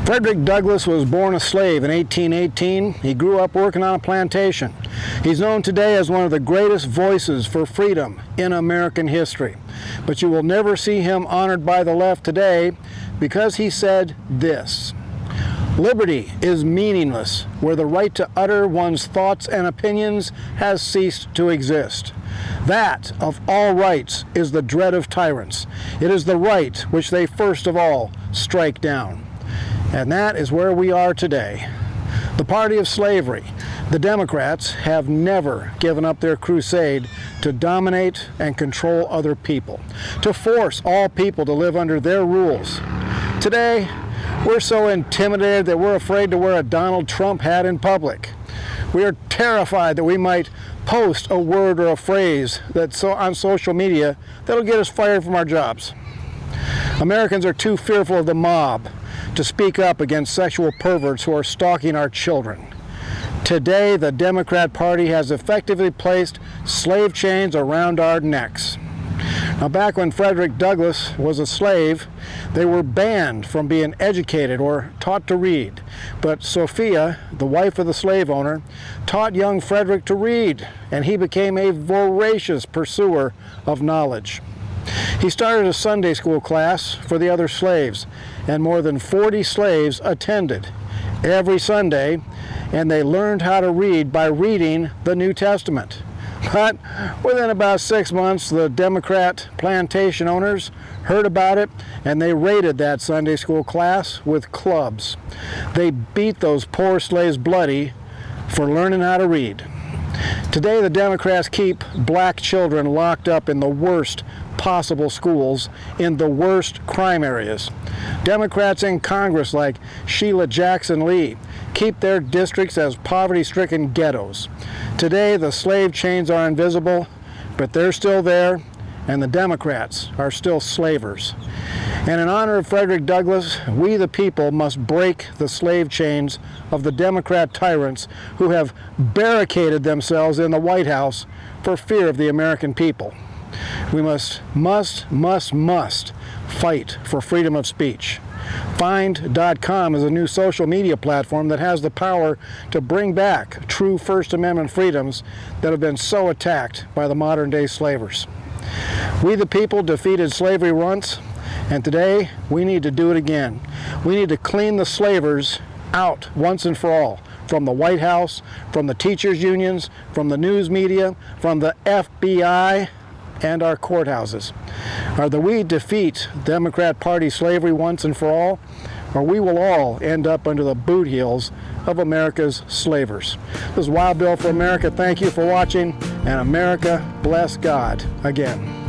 Frederick Douglas was born a slave in 1818. He grew up working on a plantation. He's known today as one of the greatest voices for freedom in American history. But you will never see him honored by the left today because he said this: "Liberty is meaningless where the right to utter one's thoughts and opinions has ceased to exist. That of all rights is the dread of tyrants. It is the right which they first of all strike down." And that is where we are today. The party of slavery, the Democrats, have never given up their crusade to dominate and control other people, to force all people to live under their rules. Today, we're so intimidated that we're afraid to wear a Donald Trump hat in public. We are terrified that we might post a word or a phrase that's on social media that'll get us fired from our jobs. Americans are too fearful of the mob to speak up against sexual perverts who are stalking our children. Today, the Democrat Party has effectively placed slave chains around our necks. Now, back when Frederick Douglass was a slave, they were banned from being educated or taught to read. But Sophia, the wife of the slave owner, taught young Frederick to read, and he became a voracious pursuer of knowledge. He started a Sunday school class for the other slaves, and more than 40 slaves attended every Sunday, and they learned how to read by reading the New Testament. But within about 6 months, the Democrat plantation owners heard about it, and they raided that Sunday school class with clubs. They beat those poor slaves bloody for learning how to read. Today, the Democrats keep black children locked up in the worst possible schools in the worst crime areas. Democrats in Congress like Sheila Jackson Lee keep their districts as poverty-stricken ghettos. Today, the slave chains are invisible, but they're still there, and the Democrats are still slavers. And in honor of Frederick Douglass, we the people must break the slave chains of the Democrat tyrants who have barricaded themselves in the White House for fear of the American people. We must fight for freedom of speech. Find.com is a new social media platform that has the power to bring back true First Amendment freedoms that have been so attacked by the modern-day slavers. We the people defeated slavery once, and today we need to do it again. We need to clean the slavers out once and for all, from the White House, from the teachers' unions, from the news media, from the FBI, and our courthouses. Either we defeat Democrat Party slavery once and for all, or we will all end up under the boot heels of America's slavers. This is Wild Bill for America. Thank you for watching, and America bless God again.